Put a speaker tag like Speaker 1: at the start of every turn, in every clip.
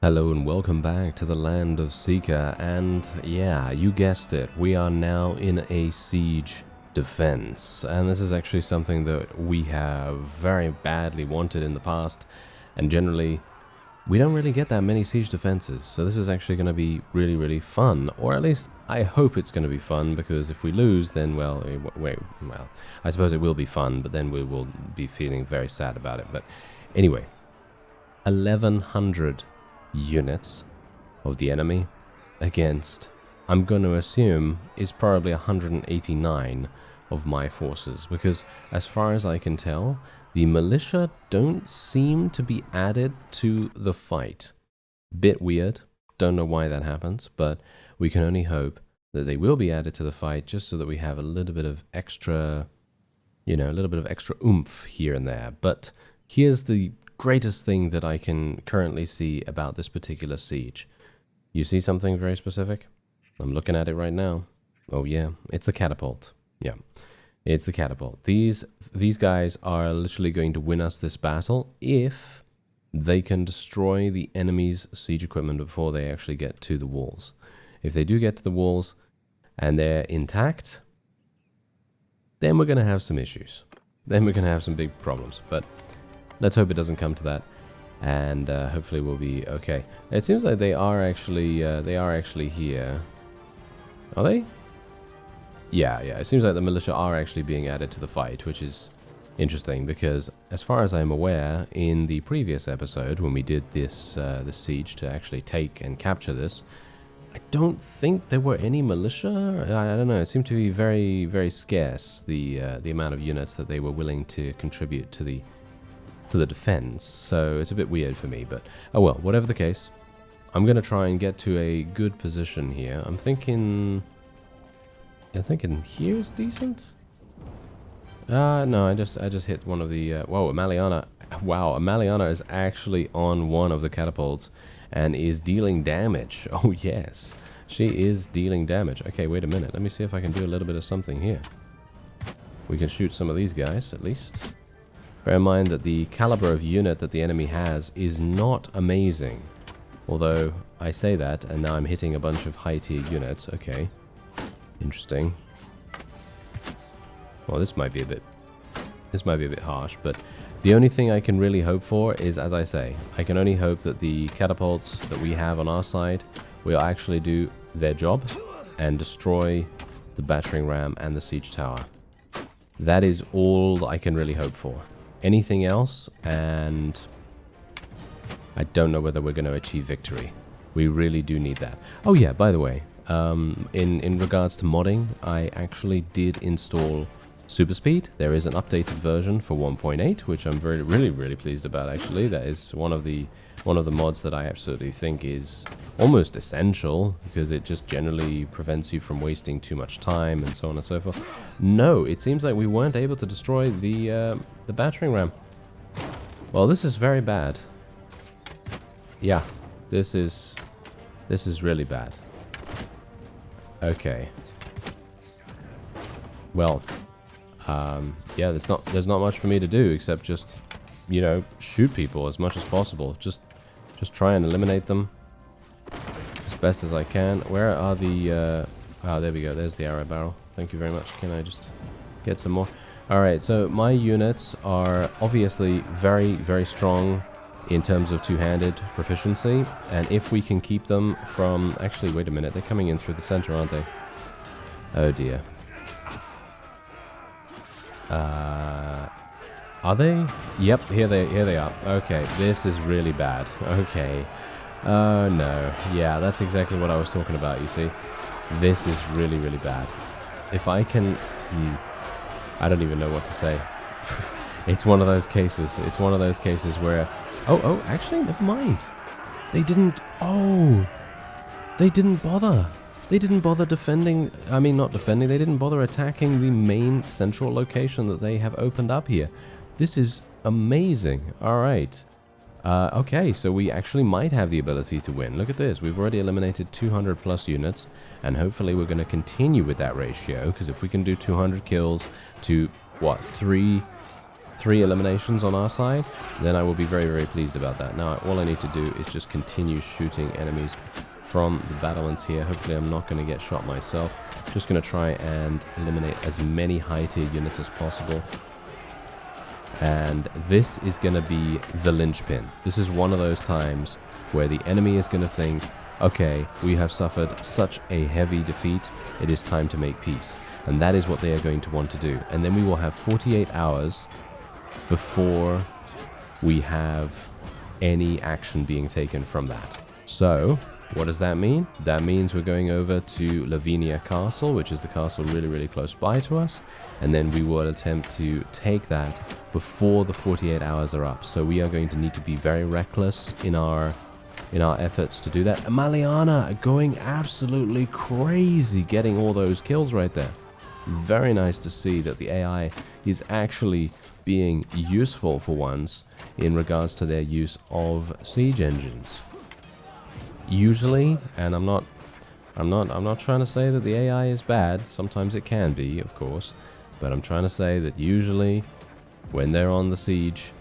Speaker 1: Hello and welcome back to the land of SIKA, and yeah, you guessed it, we are now in a siege defense, and this is actually something that we have very badly wanted in the past, and generally we don't really get that many siege defenses, so this is actually going to be really fun, or at least I hope it's going to be fun, because if we lose then, well, I suppose it will be fun, but then we will be feeling very sad about it. But anyway, 1100 units of the enemy against, I'm going to assume, is probably 189 of my forces, because as far as I can tell, the militia don't seem to be added to the fight. Bit weird, don't know why that happens, but we can only hope that they will be added to the fight, just so that we have a little bit of extra, a little bit of extra oomph here and there. But here's the greatest thing that I can currently see about this particular siege. You see something very specific? I'm looking at it right now. Oh yeah, it's the catapult. Yeah, it's the catapult. These guys are literally going to win us this battle if they can destroy the enemy's siege equipment before they actually get to the walls. If they do get to the walls and they're intact, then we're going to have some issues. Then we're going to have some big problems. But let's hope it doesn't come to that, and hopefully we'll be okay. It seems like they are actually here. Are they? Yeah. It seems like the militia are actually being added to the fight, which is interesting, because as far as I'm aware, in the previous episode when we did this siege to actually take and capture this, I don't think there were any militia. I don't know. It seemed to be very scarce, the amount of units that they were willing to contribute to the defense, so it's a bit weird for me, but oh well, whatever the case, I'm gonna try and get to a good position here. I'm thinking here's decent. No, I just hit one of the whoa, a Maliana. Wow, a Maliana is actually on one of the catapults and is dealing damage. Oh yes, she is dealing damage. Okay, wait a minute, let me see if I can do a little bit of something here. We can shoot some of these guys at least. Bear in mind that the caliber of unit that the enemy has is not amazing. Although, I say that, and now I'm hitting a bunch of high-tier units. Okay. Interesting. Well, this might be a bit harsh, but the only thing I can really hope for is, as I say, I can only hope that the catapults that we have on our side will actually do their job and destroy the battering ram and the siege tower. That is all I can really hope for. Anything else, and I don't know whether we're going to achieve victory. We really do need that. Oh yeah, by the way, in regards to modding, I actually did install super speed. There is an updated version for 1.8, which I'm really pleased about. Actually, that is one of the mods that I absolutely think is almost essential, because it just generally prevents you from wasting too much time and so on and so forth. No, it seems like we weren't able to destroy the battering ram. Well, this is very bad. Yeah, this is really bad. Okay. Well, yeah, there's not much for me to do except just, shoot people as much as possible. Just try and eliminate them as best as I can. Where are the there we go, there's the arrow barrel. Thank you very much. Can I just get some more? Alright, so my units are obviously very strong in terms of two-handed proficiency, and if we can keep them from... Actually, wait a minute, they're coming in through the center, aren't they? Oh dear. Are they? Yep, here they are. Okay, this is really bad. Okay. Oh no. Yeah, that's exactly what I was talking about, you see. This is really bad. If I can... I don't even know what to say. It's one of those cases. It's one of those cases where... Oh, actually, never mind. They didn't... Oh! They didn't bother. They didn't bother defending... I mean, not defending. They didn't bother attacking the main central location that they have opened up here. This is amazing. Alright. Okay, so we actually might have the ability to win. Look at this. We've already eliminated 200 plus units, and hopefully we're going to continue with that ratio, because if we can do 200 kills to, what, 3 3 eliminations on our side, then I will be very, very pleased about that. Now, all I need to do is just continue shooting enemies from the battlements here. Hopefully I'm not going to get shot myself. Just going to try and eliminate as many high-tier units as possible. And this is going to be the linchpin. This is one of those times where the enemy is going to think, okay, we have suffered such a heavy defeat, it is time to make peace. And that is what they are going to want to do. And then we will have 48 hours before we have any action being taken from that. So, what does that mean? That means we're going over to Lavinia Castle, which is the castle really, really close by to us. And then we will attempt to take that before the 48 hours are up. So we are going to need to be very reckless in our efforts to do that. Maliana going absolutely crazy, getting all those kills right there. Very nice to see that the AI is actually being useful for once in regards to their use of siege engines. Usually, and I'm not trying to say that the AI is bad. Sometimes it can be, of course, but I'm trying to say that usually when they're on the siege,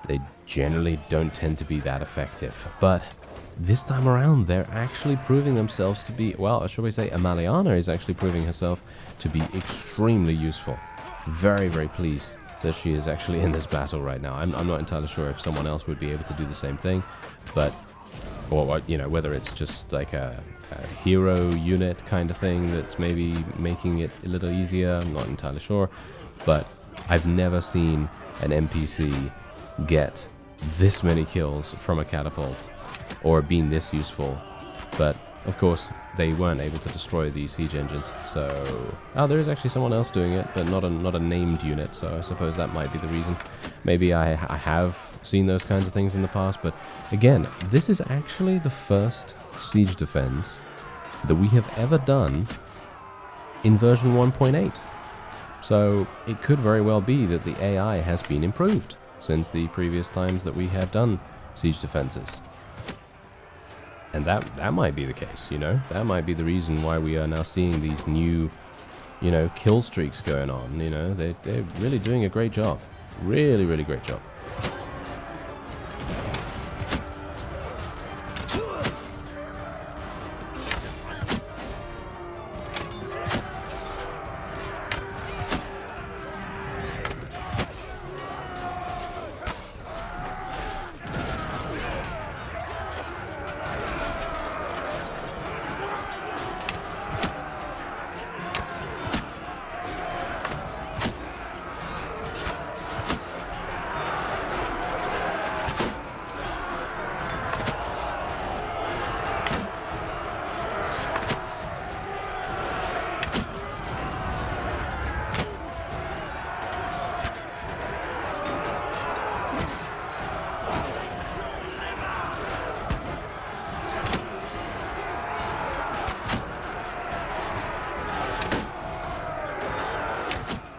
Speaker 1: they generally don't tend to be that effective. But this time around, they're actually proving themselves to be, well, should we say, Amaliana is actually proving herself to be extremely useful. Very, very pleased that she is actually in this battle right now. I'm not entirely sure if someone else would be able to do the same thing, but, or, you know, whether it's just like a hero unit kind of thing that's maybe making it a little easier. I'm not entirely sure, but I've never seen an NPC get this many kills from a catapult or being this useful. But of course they weren't able to destroy the siege engines, so there is actually someone else doing it, but not a named unit, so I suppose that might be the reason. Maybe I have seen those kinds of things in the past, but again, this is actually the first siege defense that we have ever done in version 1.8. So it could very well be that the AI has been improved since the previous times that we have done siege defenses. And that might be the case, you know? That might be the reason why we are now seeing these new, you know, kill streaks going on, you know? They're really doing a great job. Really, really great job.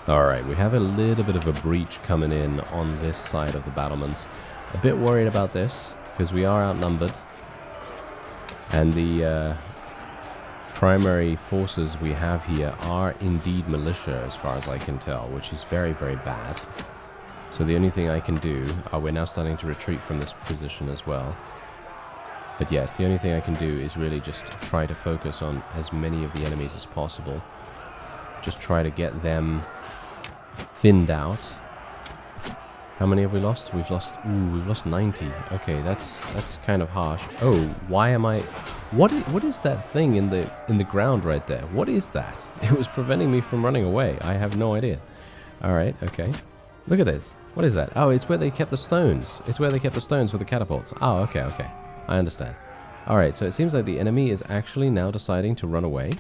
Speaker 1: Alright, we have a little bit of a breach coming in on this side of the battlements. A bit worried about this, because we are outnumbered. And the primary forces we have here are indeed militia, as far as I can tell, which is very, very bad. So the only thing I can do, we're now starting to retreat from this position as well. But yes, the only thing I can do is really just try to focus on as many of the enemies as possible. Just try to get them thinned out. How many have we lost? We've lost 90. Okay, that's kind of harsh. Oh, why am I? What is that thing in the ground right there? What is that? It was preventing me from running away. I have no idea. All right, okay. Look at this. What is that? Oh, it's where they kept the stones. It's where they kept the stones for the catapults. Oh, okay, okay. I understand. All right, so it seems like the enemy is actually now deciding to run away.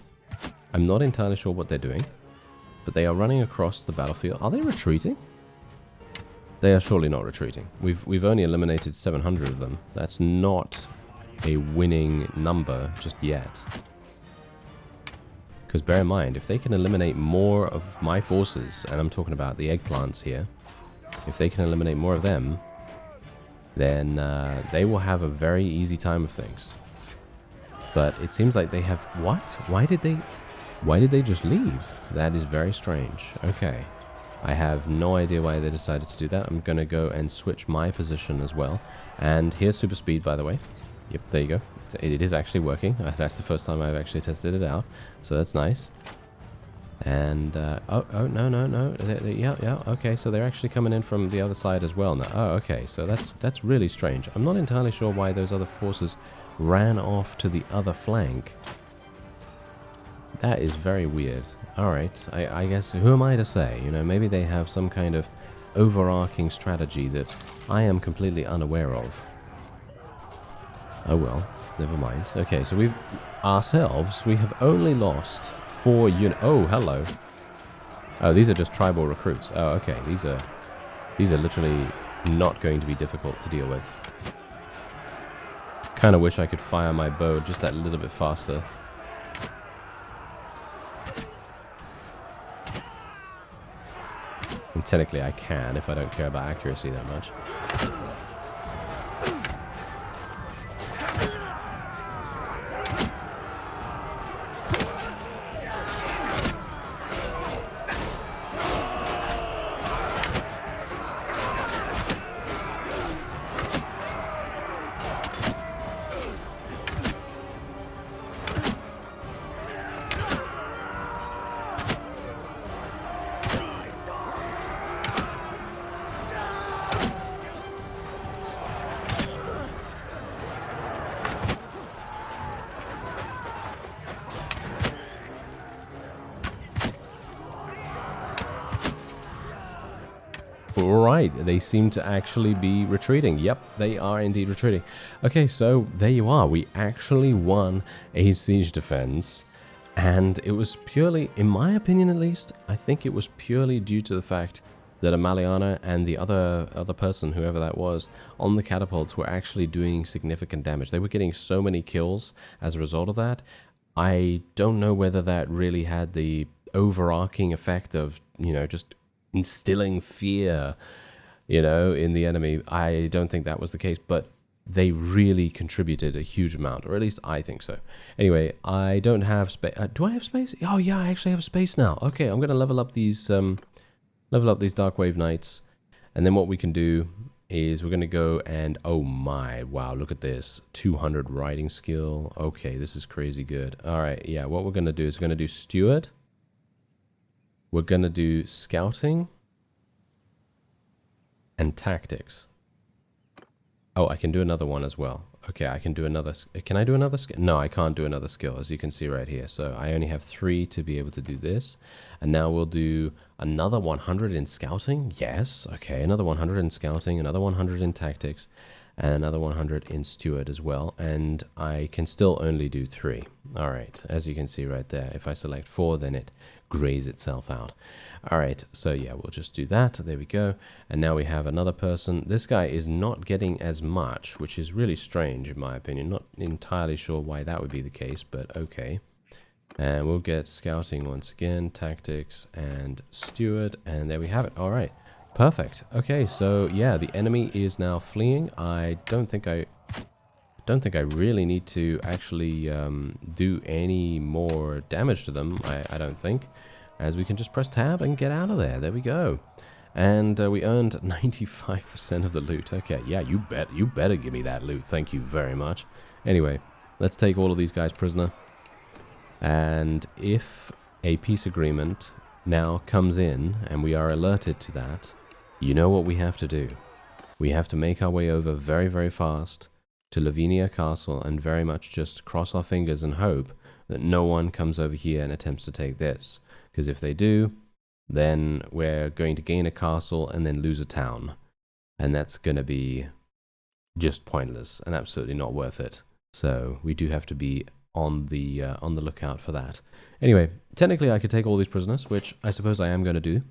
Speaker 1: I'm not entirely sure what they're doing, but they are running across the battlefield. Are they retreating? They are surely not retreating. We've only eliminated 700 of them. That's not a winning number just yet. Because bear in mind, if they can eliminate more of my forces, and I'm talking about the eggplants here, if they can eliminate more of them, then they will have a very easy time of things. But it seems like they have... What? Why did they just leave? That is very strange. Okay. I have no idea why they decided to do that. I'm going to go and switch my position as well. And here's super speed, by the way. Yep, there you go. It is actually working. That's the first time I've actually tested it out. So that's nice. And, no. Yeah, okay. So they're actually coming in from the other side as well now. Oh, okay. So that's really strange. I'm not entirely sure why those other forces ran off to the other flank. That is very weird. Alright, I guess, who am I to say? You know, maybe they have some kind of overarching strategy that I am completely unaware of. Oh well, never mind. Okay, so we have only lost 4 units. Oh, hello. Oh, these are just tribal recruits. Oh, okay, these are literally not going to be difficult to deal with. Kind of wish I could fire my bow just that little bit faster. And technically I can if I don't care about accuracy that much. Right, they seem to actually be retreating. Yep, they are indeed retreating. Okay, so there you are. We actually won a siege defense. And it was purely, in my opinion at least, I think it was purely due to the fact that Amaliana and the other person, whoever that was, on the catapults were actually doing significant damage. They were getting so many kills as a result of that. I don't know whether that really had the overarching effect of, you know, just instilling fear, you know, in the enemy. I don't think that was the case, but they really contributed a huge amount, or at least I think so. Anyway, I don't have space. Do I have space? Oh yeah, I actually have space now. Okay, I'm gonna level up these Darkwave Knights, and then what we can do is we're gonna go and, oh my, wow, look at this, 200 riding skill. Okay, this is crazy good. All right, yeah, what we're gonna do is we're gonna do Steward. We're going to do scouting and tactics. Oh, I can do another one as well. Okay, I can do another. Can I do another skill? No, I can't do another skill, as you can see right here. So I only have 3 to be able to do this. And now we'll do another 100 in scouting. Yes, okay, another 100 in scouting, another 100 in tactics, and another 100 in steward as well. And I can still only do 3. All right, as you can see right there, if I select 4, then it grays itself out. All right, so yeah, we'll just do that. There we go. And now we have another person. This guy is not getting as much, which is really strange in my opinion. Not entirely sure why that would be the case, but okay. And we'll get scouting once again, tactics and steward, and there we have it. All right, perfect. Okay, so yeah, the enemy is now fleeing. I don't think I really need to actually do any more damage to them. I don't think, as we can just press tab and get out of there. There we go. And we earned 95% of the loot. Okay, yeah, you better give me that loot. Thank you very much. Anyway, let's take all of these guys prisoner. And if a peace agreement now comes in and we are alerted to that, you know what we have to do. We have to make our way over very, very fast to Lavinia Castle and very much just cross our fingers and hope that no one comes over here and attempts to take this. Because if they do, then we're going to gain a castle and then lose a town. And that's going to be just pointless and absolutely not worth it. So we do have to be on the lookout for that. Anyway, technically I could take all these prisoners, which I suppose I am going to do.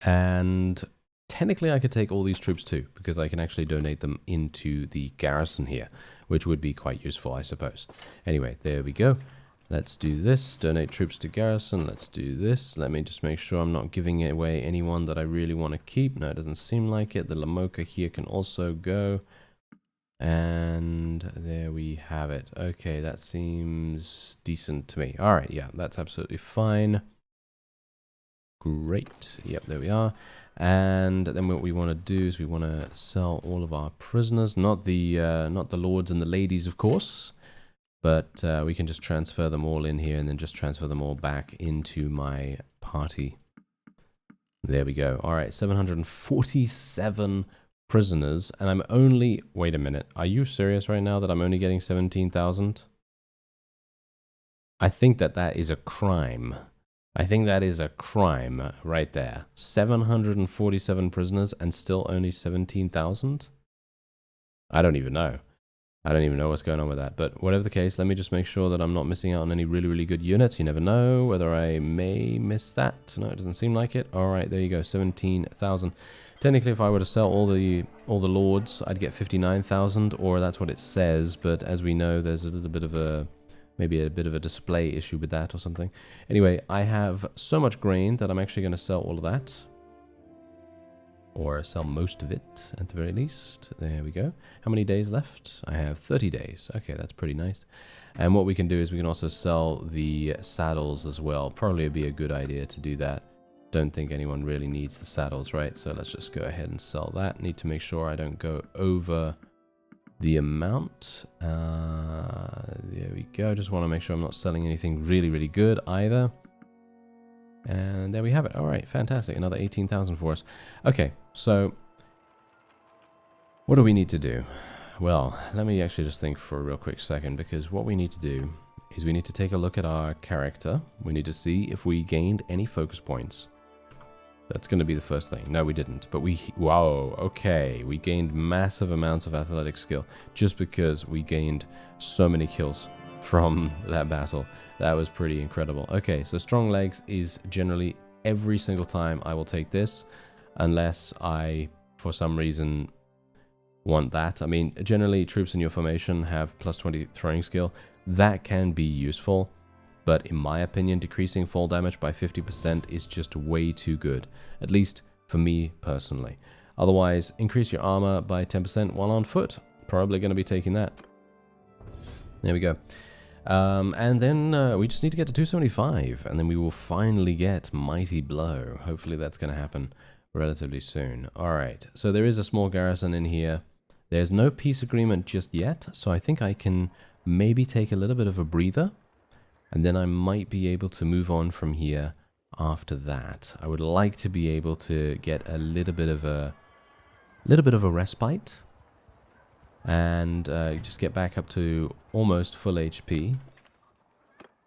Speaker 1: And technically I could take all these troops too, because I can actually donate them into the garrison here, which would be quite useful, I suppose. Anyway, there we go. Let's do this. Donate troops to garrison. Let's do this. Let me just make sure I'm not giving away anyone that I really want to keep. No, it doesn't seem like it. The Lamoka here can also go. And there we have it. Okay, that seems decent to me. All right, yeah, that's absolutely fine. Great. Yep, there we are. And then what we want to do is we want to sell all of our prisoners, not the lords and the ladies, of course, but we can just transfer them all in here and then just transfer them all back into my party. There we go. All right, 747 prisoners, and I'm only... Wait a minute. Are you serious right now that I'm only getting 17,000? I think that is a crime. I think that is a crime right there. 747 prisoners and still only 17,000? I don't even know. I don't even know what's going on with that. But whatever the case, let me just make sure that I'm not missing out on any really, really good units. You never know whether I may miss that. No, it doesn't seem like it. All right, there you go, 17,000. Technically, if I were to sell all the lords, I'd get 59,000, or that's what it says. But as we know, there's a little bit of a... maybe a bit of a display issue with that or something. Anyway, I have so much grain that I'm actually going to sell all of that. Or sell most of it, at the very least. There we go. How many days left? I have 30 days. Okay, that's pretty nice. And what we can do is we can also sell the saddles as well. Probably would be a good idea to do that. Don't think anyone really needs the saddles, right? So let's just go ahead and sell that. Need to make sure I don't go over... the amount. There we go. Just want to make sure I'm not selling anything really, really good either. And there we have it. All right, fantastic. Another 18,000 for us. Okay, so what do we need to do? Well, let me actually just think for a real quick second, because what we need to do is we need to take a look at our character. We need to see if we gained any focus points. That's going to be the first thing. No, we didn't. But wow, okay. We gained massive amounts of athletic skill just because we gained so many kills from that battle. That was pretty incredible. Okay, so strong legs is generally every single time I will take this, unless I, for some reason, want that. I mean, generally troops in your formation have plus 20 throwing skill. That can be useful. But in my opinion, decreasing fall damage by 50% is just way too good. At least for me personally. Otherwise, increase your armor by 10% while on foot. Probably going to be taking that. There we go. And then we just need to get to 275. And then we will finally get Mighty Blow. Hopefully that's going to happen relatively soon. Alright, so there is a small garrison in here. There's no peace agreement just yet. So I think I can maybe take a little bit of a breather. And then I might be able to move on from here after that. I would like to be able to get a little bit of a respite. And just get back up to almost full HP.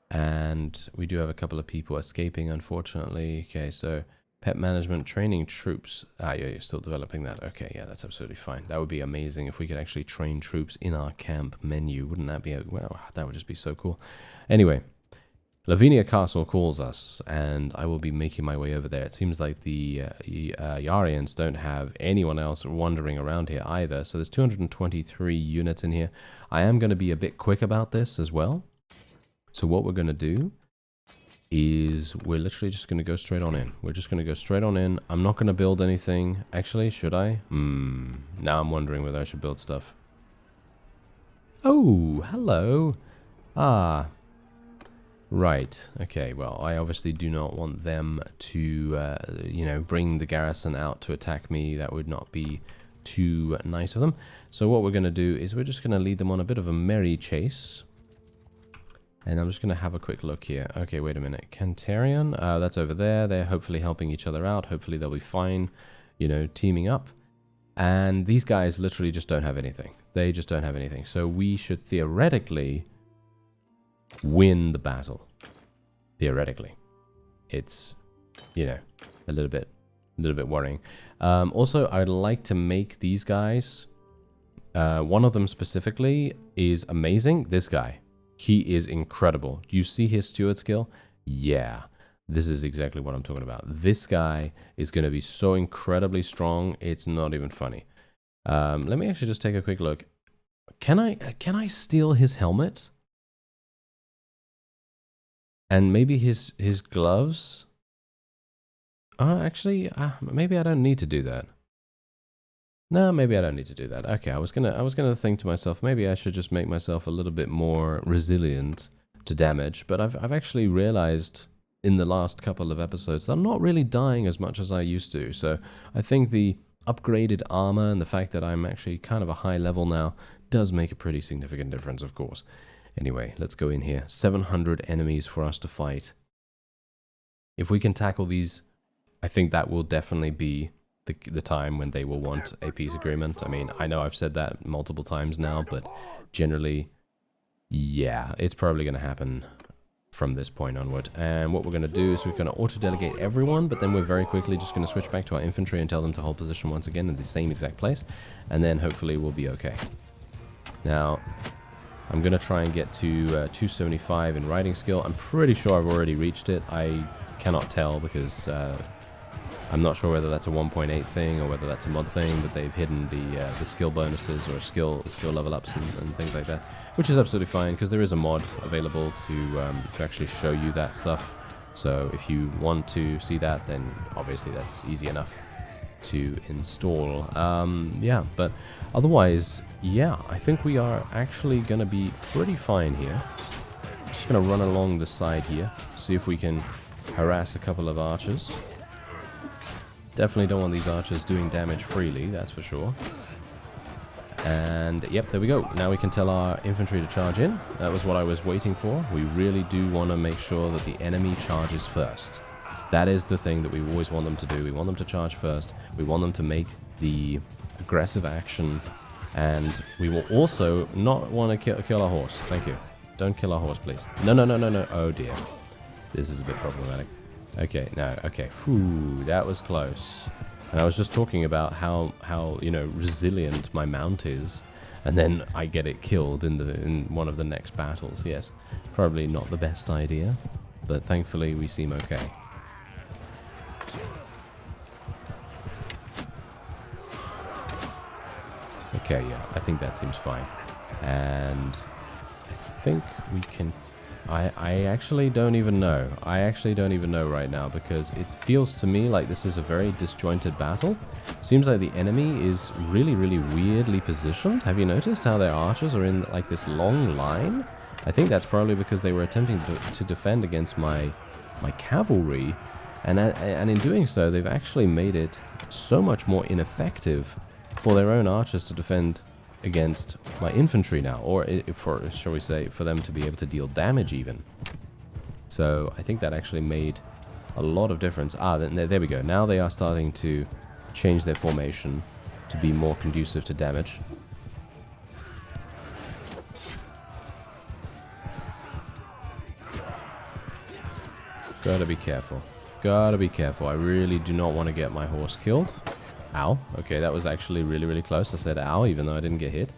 Speaker 1: And we do have a couple of people escaping, unfortunately. Okay, so pet management, training troops. Ah, yeah, you're still developing that. Okay, yeah, that's absolutely fine. That would be amazing if we could actually train troops in our camp menu. Wouldn't that be... Well, that would just be so cool. Anyway, Lavinia Castle calls us, and I will be making my way over there. It seems like the Yarians don't have anyone else wandering around here either, so there's 223 units in here. I am going to be a bit quick about this as well. So what we're going to do is we're literally just going to go straight on in. We're just going to go straight on in. I'm not going to build anything. Actually, should I? Now I'm wondering whether I should build stuff. Oh, hello. Ah, right. Okay, well, I obviously do not want them to, you know, bring the garrison out to attack me. That would not be too nice of them. So what we're going to do is we're just going to lead them on a bit of a merry chase. And I'm just going to have a quick look here. Okay, wait a minute. Cantarian, that's over there. They're hopefully helping each other out. Hopefully they'll be fine, you know, teaming up. And these guys literally just don't have anything. They just don't have anything. So we should theoretically win the battle. Theoretically. It's, you know, a little bit worrying. Also, I'd like to make these guys, one of them specifically is amazing. This guy. He is incredible. You see his steward skill? Yeah. This is exactly what I'm talking about. This guy is going to be so incredibly strong, it's not even funny. Let me actually just take a quick look. Can I steal his helmet? And maybe his gloves? Actually, maybe I don't need to do that. No, maybe I don't need to do that. Okay, I was gonna think to myself, maybe I should just make myself a little bit more resilient to damage. But I've actually realized in the last couple of episodes that I'm not really dying as much as I used to. So I think the upgraded armor and the fact that I'm actually kind of a high level now does make a pretty significant difference, of course. Anyway, let's go in here. 700 enemies for us to fight. If we can tackle these, I think that will definitely be the time when they will want a peace agreement. I mean, I know I've said that multiple times now, but generally, yeah, it's probably going to happen from this point onward. And what we're going to do is we're going to auto-delegate everyone, but then we're very quickly just going to switch back to our infantry and tell them to hold position once again in the same exact place, and then hopefully we'll be okay. Now, I'm going to try and get to 275 in riding skill. I'm pretty sure I've already reached it. I cannot tell because I'm not sure whether that's a 1.8 thing or whether that's a mod thing, but they've hidden the skill bonuses or skill level ups and things like that, which is absolutely fine because there is a mod available to actually show you that stuff. So if you want to see that, then obviously that's easy enough to install. Yeah, but otherwise, yeah, I think we are actually going to be pretty fine here. Just going to run along the side here, see if we can harass a couple of archers. Definitely don't want these archers doing damage freely, that's for sure. And yep, there we go. Now we can tell our infantry to charge in. That was what I was waiting for. We really do want to make sure that the enemy charges first. That is the thing that we always want them to do. We want them to charge first. We want them to make the aggressive action. And we will also not want to kill our horse. Thank you. Don't kill our horse, please. No, no, no, no, no. Oh, dear. This is a bit problematic. Okay, no, okay. Whew, that was close. And I was just talking about how you know, resilient my mount is. And then I get it killed in one of the next battles. Yes, probably not the best idea. But thankfully, we seem okay. Okay, yeah, I think that seems fine. And I think we can... I actually don't even know. I actually don't even know right now because it feels to me like this is a very disjointed battle. Seems like the enemy is really, really weirdly positioned. Have you noticed how their archers are in like this long line? I think that's probably because they were attempting to defend against my cavalry. And in doing so, they've actually made it so much more ineffective for their own archers to defend against my infantry now, or for, shall we say, for them to be able to deal damage even. So I think that actually made a lot of difference. There we go. Now they are starting to change their formation to be more conducive to damage. Gotta be careful. Gotta be careful. I really do not want to get my horse killed. Ow. Okay, that was actually really, really close. I said ow, even though I didn't get hit.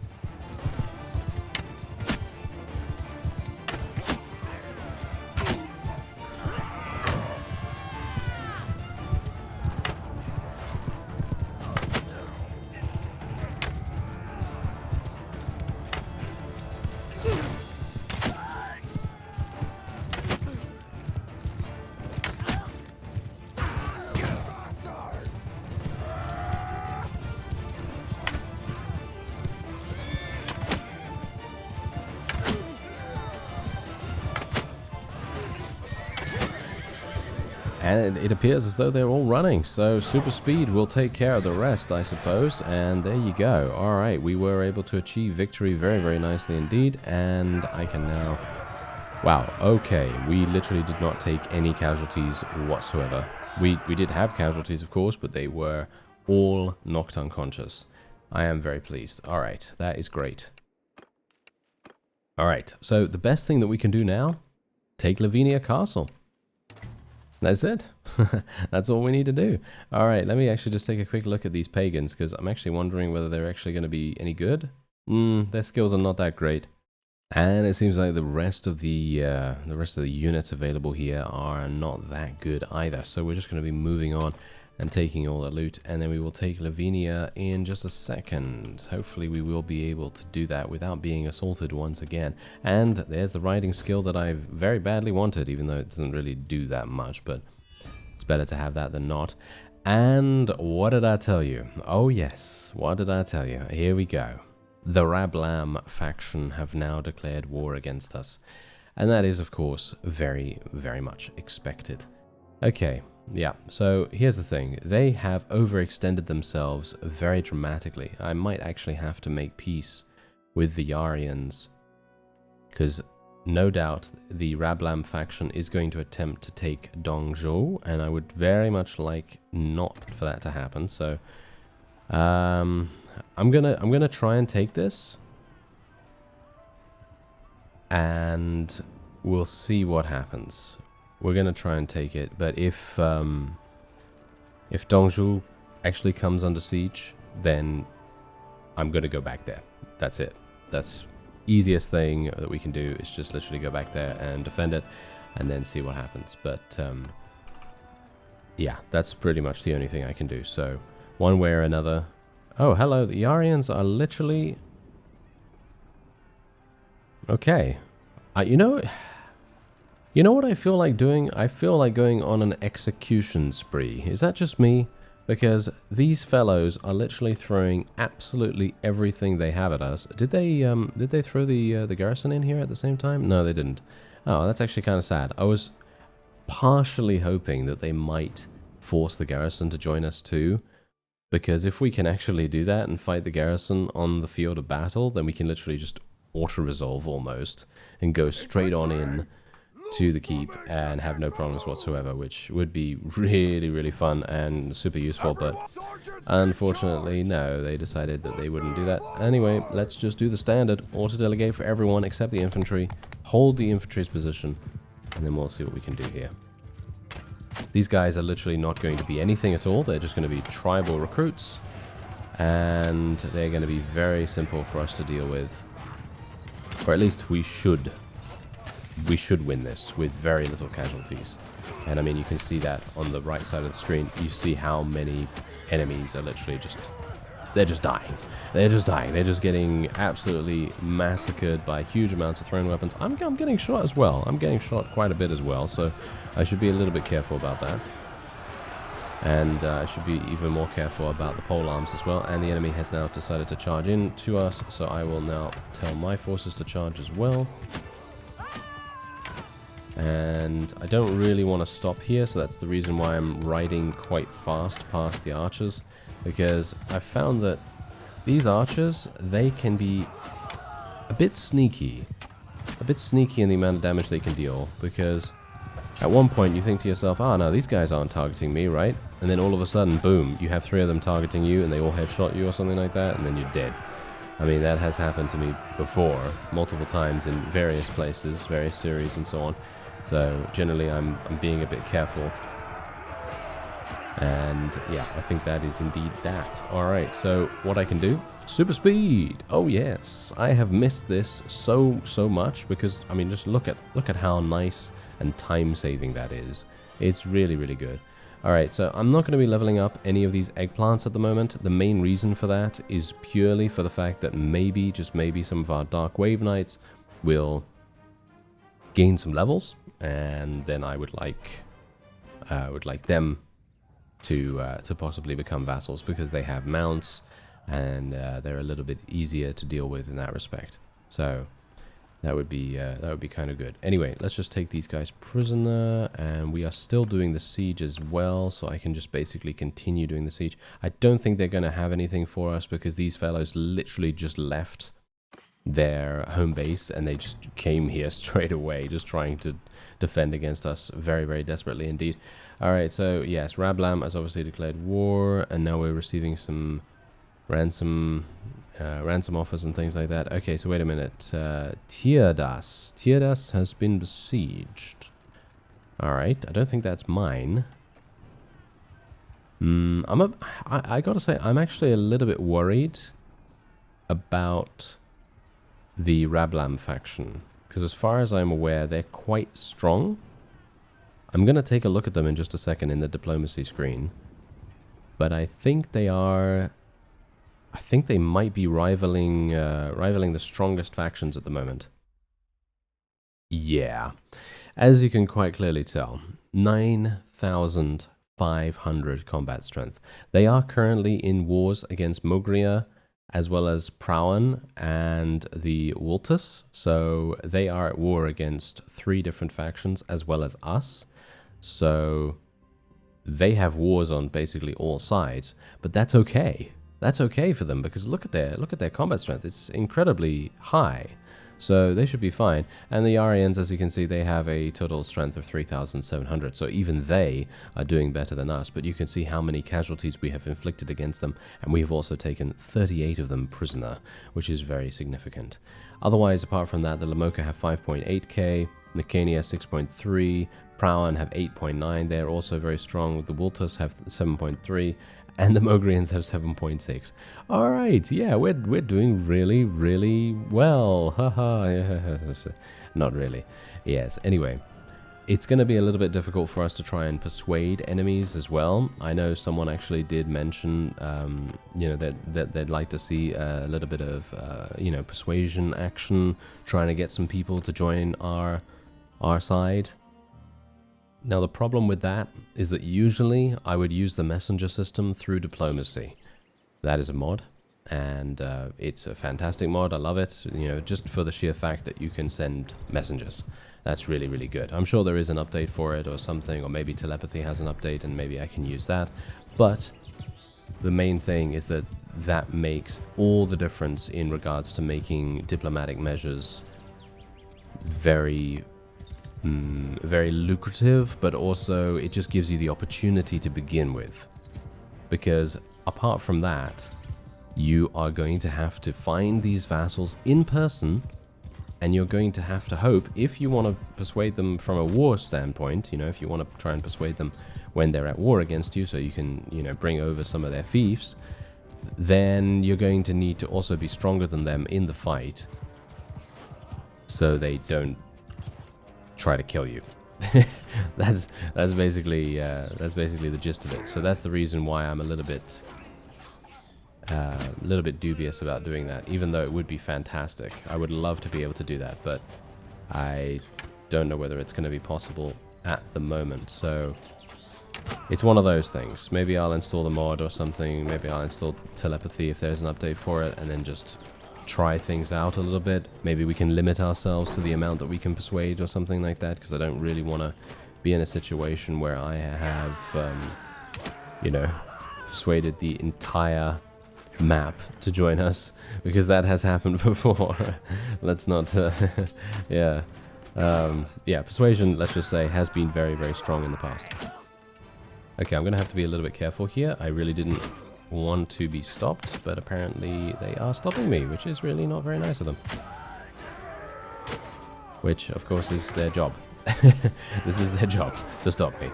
Speaker 1: And it appears as though they're all running, so super speed will take care of the rest, I suppose. And there you go. Alright, we were able to achieve victory very, very nicely indeed. And I can now... Wow, okay, we literally did not take any casualties whatsoever. We did have casualties, of course, but they were all knocked unconscious. I am very pleased. Alright, that is great. Alright, so the best thing that we can do now, take Lavinia Castle. That's it. That's all we need to do. Alright, let me actually just take a quick look at these pagans, because I'm actually wondering whether they're actually going to be any good. Their skills are not that great. And it seems like the rest of the units available here are not that good either. So we're just going to be moving on and taking all the loot, and then we will take Lavinia in just a second. Hopefully we will be able to do that without being assaulted once again. And there's the riding skill that I've very badly wanted, even though it doesn't really do that much, but it's better to have that than not. And what did I tell you? Oh yes, what did I tell you? Here we go. The Rabblam faction have now declared war against us. And that is, of course, very, very much expected. Okay, yeah, so here's the thing. They have overextended themselves very dramatically. I might actually have to make peace with the Yarians, because no doubt the Rabblam faction is going to attempt to take Dongzhou, and I would very much like not for that to happen. So I'm gonna try and take this, and we'll see what happens. We're gonna try and take it, but if Dongzhou actually comes under siege, then I'm gonna go back there. That's it. That's easiest thing that we can do, is just literally go back there and defend it, and then see what happens. But yeah, that's pretty much the only thing I can do. So one way or another. Oh, hello. The Yarians are literally okay. You know what I feel like doing? I feel like going on an execution spree. Is that just me? Because these fellows are literally throwing absolutely everything they have at us. Did they throw the garrison in here at the same time? No, they didn't. Oh, that's actually kind of sad. I was partially hoping that they might force the garrison to join us too, because if we can actually do that and fight the garrison on the field of battle, then we can literally just auto-resolve almost and go straight on in to the keep and have no problems whatsoever, which would be really, really fun and super useful. But unfortunately, no, they decided that they wouldn't do that. Anyway, let's just do the standard auto-delegate for everyone except the infantry, hold the infantry's position, and then we'll see what we can do here. These guys are literally not going to be anything at all. They're just going to be tribal recruits, and they're going to be very simple for us to deal with, or at least we should win this with very little casualties. And I mean, you can see that on the right side of the screen. You see how many enemies are literally they're just dying. They're just dying. They're just getting absolutely massacred by huge amounts of thrown weapons. I'm getting shot as well. I'm getting shot quite a bit as well, so I should be a little bit careful about that. And I should be even more careful about the pole arms as well. And the enemy has now decided to charge in to us, so I will now tell my forces to charge as well. And I don't really want to stop here, so that's the reason why I'm riding quite fast past the archers, because I found that these archers, they can be a bit sneaky in the amount of damage they can deal, because at one point you think to yourself, oh no, these guys aren't targeting me, right? And then all of a sudden, boom, you have 3 of them targeting you and they all headshot you or something like that, and then you're dead. I mean, that has happened to me before, multiple times in various places, various series and so on. So generally I'm being a bit careful. And yeah, I think that is indeed that. Alright, so what I can do, super speed. Oh yes, I have missed this so much, because I mean, just look at how nice and time saving that is. It's really, really good. Alright, so I'm not going to be leveling up any of these eggplants at the moment. The main reason for that is purely for the fact that maybe, just maybe, some of our Dark Wave Knights will gain some levels, and then I would like them to possibly become vassals, because they have mounts and they're a little bit easier to deal with in that respect. So that would be kind of good. Anyway, let's just take these guys prisoner, and we are still doing the siege as well, so I can just basically continue doing the siege. I don't think they're going to have anything for us, because these fellows literally just left their home base and they just came here straight away, just trying to defend against us very, very desperately indeed. Alright, so yes, Rabblam has obviously declared war, and now we're receiving some ransom offers and things like that. Okay, so wait a minute. Tirdas has been besieged. Alright, I don't think that's mine. I gotta say, I'm actually a little bit worried about the Rabblam faction, because as far as I'm aware, they're quite strong. I'm going to take a look at them in just a second in the diplomacy screen, but I think they are... I think they might be rivaling the strongest factions at the moment. Yeah, as you can quite clearly tell, 9,500 combat strength. They are currently in wars against Mogria as well as Prowan and the Wultus. So they are at war against 3 different factions as well as us. So they have wars on basically all sides, but that's okay. That's okay for them because look at their combat strength. It's incredibly high. So they should be fine. And the Aryans, as you can see, they have a total strength of 3,700. So even they are doing better than us. But you can see how many casualties we have inflicted against them. And we have also taken 38 of them prisoner, which is very significant. Otherwise, apart from that, the Lamoka have 5.8k, Nicania 6.3, Prowan have 8.9. They're also very strong. The Wultus have 7.3. And the Mogrians have 7.6. All right, yeah, we're doing really, really well. Haha, yeah. Not really. Yes, anyway. It's going to be a little bit difficult for us to try and persuade enemies as well. I know someone actually did mention, you know, that they'd like to see a little bit of, you know, persuasion action, trying to get some people to join our side. Now the problem with that is that usually I would use the messenger system through diplomacy. That is a mod, and it's a fantastic mod. I love it, you know, just for the sheer fact that you can send messengers. That's really, really good. I'm sure there is an update for it or something, or maybe telepathy has an update and maybe I can use that. But the main thing is that that makes all the difference in regards to making diplomatic measures very lucrative, but also it just gives you the opportunity to begin with. Because apart from that, you are going to have to find these vassals in person, and you're going to have to hope, if you want to persuade them from a war standpoint, you know, if you want to try and persuade them when they're at war against you so you can, you know, bring over some of their fiefs, then you're going to need to also be stronger than them in the fight so they don't try to kill you. that's basically the gist of it. So that's the reason why I'm a little bit dubious about doing that, even though it would be fantastic. I would love to be able to do that, but I don't know whether it's going to be possible at the moment. So it's one of those things. Maybe I'll install the mod or something. Maybe I'll install telepathy if there's an update for it, and then just try things out a little bit. Maybe we can limit ourselves to the amount that we can persuade or something like that, because I don't really want to be in a situation where I have, you know, persuaded the entire map to join us, because that has happened before. Let's not, yeah. Yeah, persuasion, let's just say, has been very, very strong in the past. Okay, I'm going to have to be a little bit careful here. I really didn't want to be stopped, but apparently they are stopping me, which is really not very nice of them. Which, of course, is their job. This is their job, to stop me.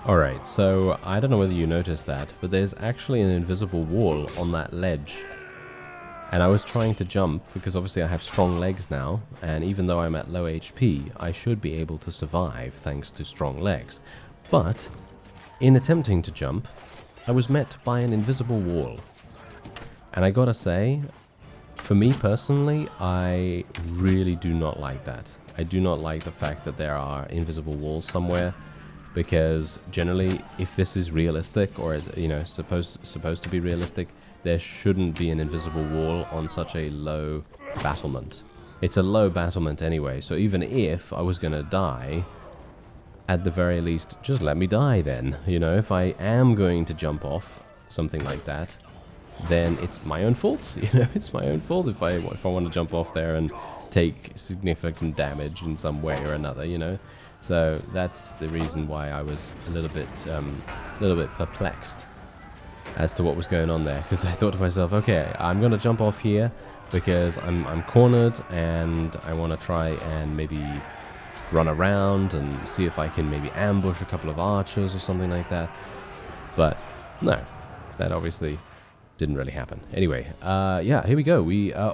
Speaker 1: Alright, so I don't know whether you noticed that, but there's actually an invisible wall on that ledge. And I was trying to jump, because obviously I have strong legs now, and even though I'm at low HP, I should be able to survive thanks to strong legs. But, in attempting to jump, I was met by an invisible wall. And I gotta say, for me personally, I really do not like that. I do not like the fact that there are invisible walls somewhere. Because generally, if this is realistic, or you know, supposed to be realistic, there shouldn't be an invisible wall on such a low battlement. It's a low battlement anyway, so even if I was gonna die, at the very least, just let me die then. You know, if I am going to jump off something like that, then it's my own fault. You know, it's my own fault if I want to jump off there and take significant damage in some way or another. You know. So that's the reason why I was a little bit perplexed as to what was going on there. Because I thought to myself, okay, I'm going to jump off here because I'm cornered and I want to try and maybe run around and see if I can maybe ambush a couple of archers or something like that. But no, that obviously didn't really happen. Anyway, yeah, here we go.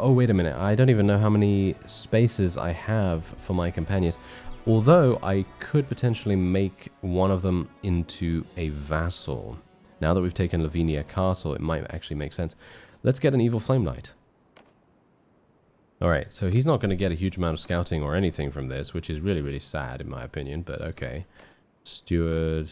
Speaker 1: Oh, wait a minute. I don't even know how many spaces I have for my companions. Although I could potentially make one of them into a vassal. Now that we've taken Lavinia Castle, it might actually make sense. Let's get an Evil Flame Knight. Alright, so he's not going to get a huge amount of scouting or anything from this, which is really, really sad in my opinion, but okay. Steward.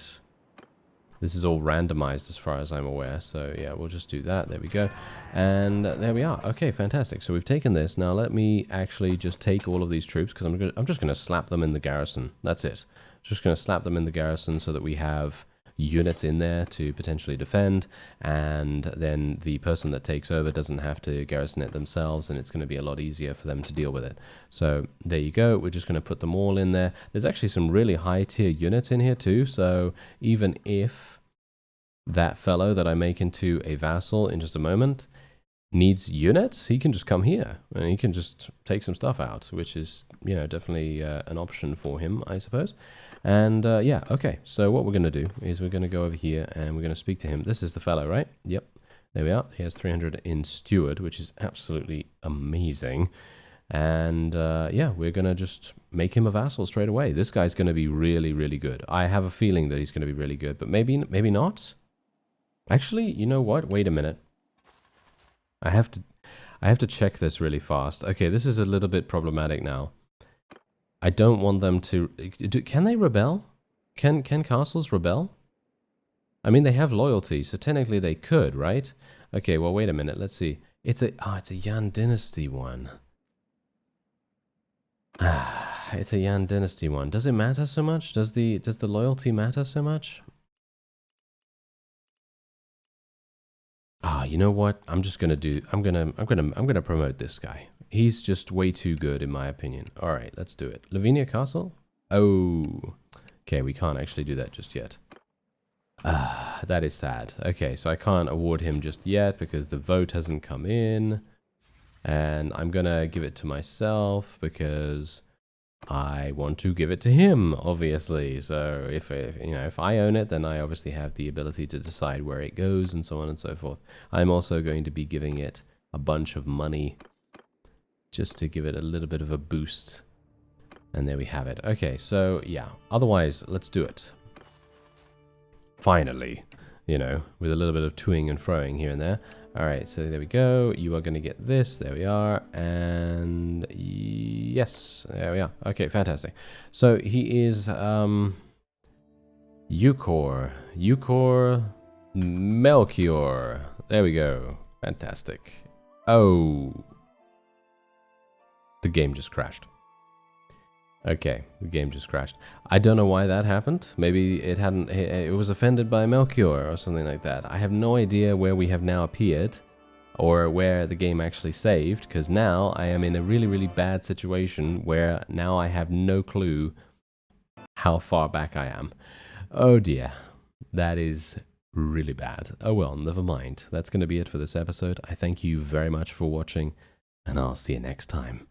Speaker 1: This is all randomized as far as I'm aware, so yeah, we'll just do that. There we go. And there we are. Okay, fantastic. So we've taken this. Now let me actually just take all of these troops, because I'm just going to slap them in the garrison. That's it. Just going to slap them in the garrison so that we have units in there to potentially defend, and then the person that takes over doesn't have to garrison it themselves, and it's going to be a lot easier for them to deal with it. So there you go. We're just going to put them all in there. There's actually some really high tier units in here too, so even if that fellow that I make into a vassal in just a moment needs units, he can just come here and he can just take some stuff out, which is, you know, definitely an option for him, I suppose. And yeah, okay, so what we're going to do is we're going to go over here and we're going to speak to him. This is the fellow, right? Yep, there we are. He has 300 in steward, which is absolutely amazing. And yeah, we're going to just make him a vassal straight away. This guy's going to be really, really good. I have a feeling that he's going to be really good, but maybe not. Actually, you know what? Wait a minute. I have to check this really fast. Okay, this is a little bit problematic now. I don't want them to... Can they rebel? Can castles rebel? I mean, they have loyalty, so technically they could, right? Okay, well, wait a minute. Let's see. It's a Yan Dynasty one. Ah, it's a Yan Dynasty one. Does it matter so much? Does the loyalty matter so much? Ah, you know what? I'm just gonna do. I'm gonna promote this guy. He's just way too good in my opinion. All right, let's do it. Lavinia Castle. Oh, okay. We can't actually do that just yet. Ah, that is sad. Okay, so I can't award him just yet because the vote hasn't come in, and I'm gonna give it to myself because I want to give it to him, obviously. So if you know, if I own it, then I obviously have the ability to decide where it goes and so on and so forth. I'm also going to be giving it a bunch of money just to give it a little bit of a boost. And there we have it. Okay, so yeah, otherwise, let's do it. Finally, you know, with a little bit of toing and froing here and there. All right, so there we go. You are going to get this. There we are. And yes, there we are. Okay, fantastic. So he is Eucor Melchior. There we go. Fantastic. Oh, the game just crashed. Okay, the game just crashed. I don't know why that happened. Maybe it was offended by Melchior or something like that. I have no idea where we have now appeared or where the game actually saved, because now I am in a really, really bad situation where now I have no clue how far back I am. Oh dear, that is really bad. Oh well, never mind. That's going to be it for this episode. I thank you very much for watching, and I'll see you next time.